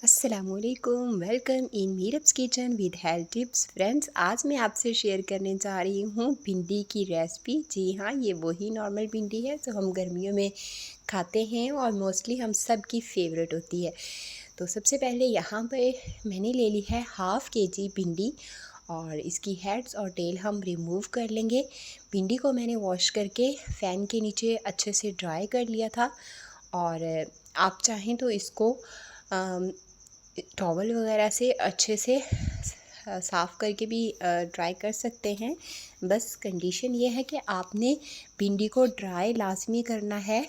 अस्सलामुअलैकुम, welcome in Meerab's kitchen with health tips. Friends, आज मैं आपसे शेयर करने जा रही हूँ भिंडी की रेसिपी। जी हाँ, ये वही नॉर्मल भिंडी है जो हम गर्मियों में खाते हैं और मोस्टली हम सब की फेवरेट होती है। तो सबसे पहले यहाँ पे मैंने ले ली है हाफ़ केजी भिंडी और इसकी हेड्स और टेल हम रिमूव कर लेंगे। भिंडी को मैंने वॉश करके फ़ैन के नीचे अच्छे से ड्राई कर लिया था और आप चाहें तो इसको टॉवल वगैरह से अच्छे से साफ़ करके भी ड्राई कर सकते हैं। बस कंडीशन ये है कि आपने भिंडी को ड्राई लाज़मी करना है।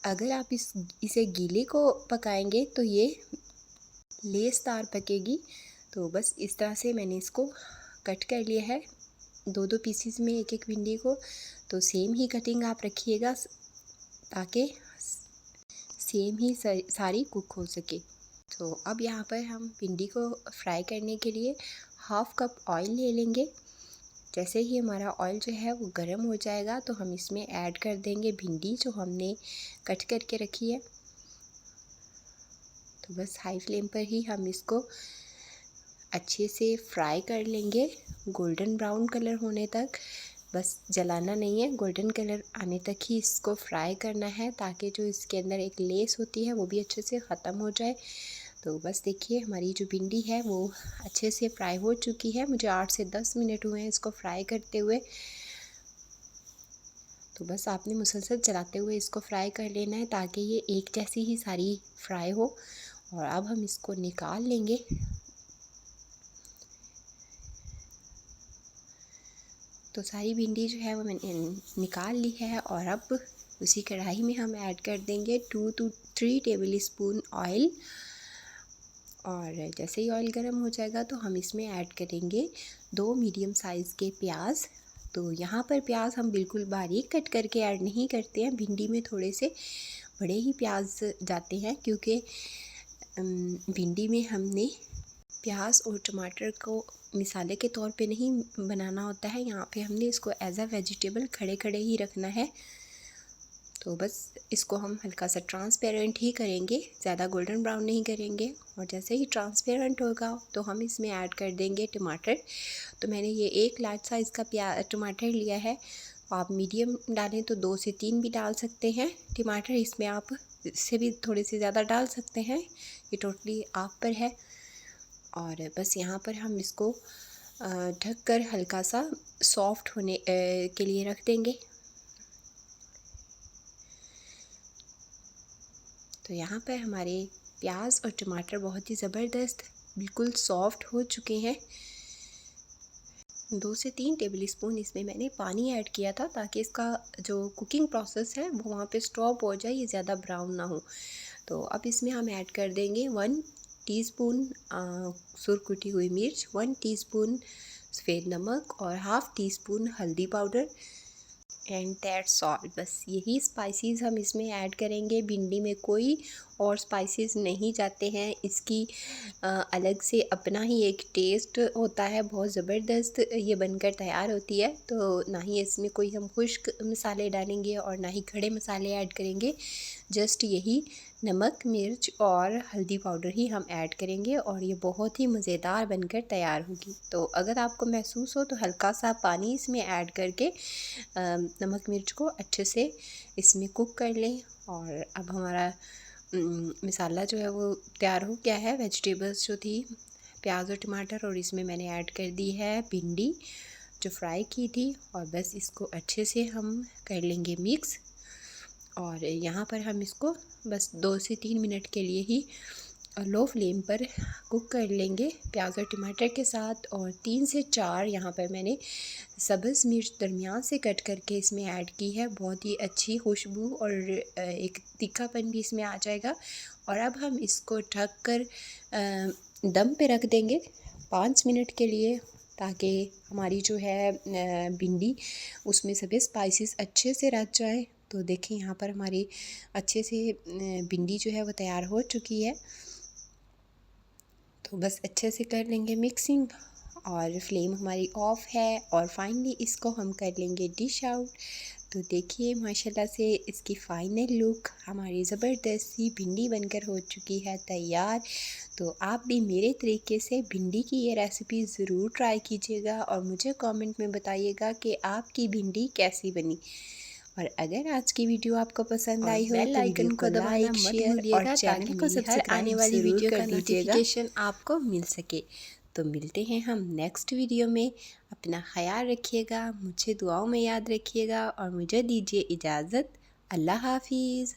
अगर आप इसे गीले को पकाएंगे तो ये लेसदार पकेगी। तो बस इस तरह से मैंने इसको कट कर लिया है, दो दो पीसीज में एक एक भिंडी को। तो सेम ही कटिंग आप रखिएगा ताकि सेम ही सारी कुक हो सके। तो अब यहाँ पर हम भिंडी को फ्राई करने के लिए हाफ़ कप ऑयल ले लेंगे। जैसे ही हमारा ऑयल जो है वो गर्म हो जाएगा तो हम इसमें ऐड कर देंगे भिंडी जो हमने कट करके रखी है। तो बस हाई फ्लेम पर ही हम इसको अच्छे से फ्राई कर लेंगे, गोल्डन ब्राउन कलर होने तक। बस जलाना नहीं है, गोल्डन कलर आने तक ही इसको फ्राई करना है ताकि जो इसके अंदर एक लेस होती है वो भी अच्छे से ख़त्म हो जाए। तो बस देखिए हमारी जो भिंडी है वो अच्छे से फ्राई हो चुकी है। मुझे 8 से 10 मिनट हुए हैं इसको फ्राई करते हुए। तो बस आपने मुसलसल चलाते हुए इसको फ्राई कर लेना है ताकि ये एक जैसी ही सारी फ्राई हो। और अब हम इसको निकाल लेंगे। तो सारी भिंडी जो है वो मैंने निकाल ली है और अब उसी कढ़ाई में हम ऐड कर देंगे 2 to 3 टेबल स्पून ऑयल। और जैसे ही ऑयल गर्म हो जाएगा तो हम इसमें ऐड करेंगे 2 मीडियम साइज़ के प्याज। तो यहाँ पर प्याज हम बिल्कुल बारीक कट करके ऐड नहीं करते हैं, भिंडी में थोड़े से बड़े ही प्याज जाते हैं क्योंकि भिंडी में हमने प्याज और टमाटर को मिसाले के तौर पे नहीं बनाना होता है, यहाँ पे हमने इसको एज अ वेजिटेबल खड़े खड़े ही रखना है। तो बस इसको हम हल्का सा ट्रांसपेरेंट ही करेंगे, ज़्यादा गोल्डन ब्राउन नहीं करेंगे। और जैसे ही ट्रांसपेरेंट होगा तो हम इसमें ऐड कर देंगे टमाटर। तो मैंने ये एक लार्ज साइज़ का टमाटर लिया है। आप मीडियम डालें तो 2 से 3 भी डाल सकते हैं टमाटर। इसमें आप इससे भी थोड़े से ज़्यादा डाल सकते हैं, ये टोटली आप पर है। और बस यहाँ पर हम इसको ढककर हल्का सा सॉफ्ट होने के लिए रख देंगे। तो यहाँ पर हमारे प्याज और टमाटर बहुत ही ज़बरदस्त बिल्कुल सॉफ्ट हो चुके हैं। 2 से 3 टेबल स्पून इसमें मैंने पानी ऐड किया था ताकि इसका जो कुकिंग प्रोसेस है वो वहाँ पे स्टॉप हो जाए, ये ज़्यादा ब्राउन ना हो। तो अब इसमें हम ऐड कर देंगे 1 टीस्पून सुर कुटी हुई मिर्च, 1 टीस्पून सफ़ेद नमक और हाफ़ टी स्पून हल्दी पाउडर एंड दैट्स ऑल। बस यही स्पाइसेस हम इसमें ऐड करेंगे। भिंडी में कोई और स्पाइसेस नहीं जाते हैं। इसकी अलग से अपना ही एक टेस्ट होता है, बहुत ज़बरदस्त ये बनकर तैयार होती है। तो ना ही इसमें कोई हम खुश्क मसाले डालेंगे और ना ही खड़े मसाले ऐड करेंगे, जस्ट यही नमक, मिर्च और हल्दी पाउडर ही हम ऐड करेंगे और ये बहुत ही मज़ेदार बनकर तैयार होगी। तो अगर आपको महसूस हो तो हल्का सा पानी इसमें ऐड करके नमक मिर्च को अच्छे से इसमें कुक कर लें। और अब हमारा मसाला जो है वो तैयार हो गया है। वेजिटेबल्स जो थी प्याज और टमाटर, और इसमें मैंने ऐड कर दी है भिंडी जो फ्राई की थी। और बस इसको अच्छे से हम कर लेंगे मिक्स। और यहाँ पर हम इसको बस 2 से 3 मिनट के लिए ही लो फ्लेम पर कुक कर लेंगे प्याज और टमाटर के साथ। और 3 से 4 यहाँ पर मैंने सब्ज़ मिर्च दरमियान से कट करके इसमें ऐड की है। बहुत ही अच्छी खुशबू और एक तीखापन भी इसमें आ जाएगा। और अब हम इसको ढक कर दम पे रख देंगे 5 मिनट के लिए ताकि हमारी जो है भिंडी उसमें सभी स्पाइसेस अच्छे से रच जाए। तो देखिए यहाँ पर हमारी अच्छे से भिंडी जो है वो तैयार हो चुकी है। तो बस अच्छे से कर लेंगे मिक्सिंग और फ्लेम हमारी ऑफ है। और फाइनली इसको हम कर लेंगे डिश आउट। तो देखिए माशाल्लाह से इसकी फ़ाइनल लुक हमारी ज़बरदस्त सी भिंडी बनकर हो चुकी है तैयार। तो आप भी मेरे तरीके से भिंडी की ये रेसिपी ज़रूर ट्राई कीजिएगा और मुझे कमेंट में बताइएगा कि आपकी भिंडी कैसी बनी। और अगर आज की वीडियो आपको पसंद आई हो तो वीडियो को दबाना मत भूलिएगा और चैनल को सब्सक्राइब आने वाली वीडियो का नोटिफिकेशन आपको मिल सके। तो मिलते हैं हम नेक्स्ट वीडियो में। अपना ख्याल रखिएगा, मुझे दुआओं में याद रखिएगा और मुझे दीजिए इजाज़त। अल्लाह हाफिज़।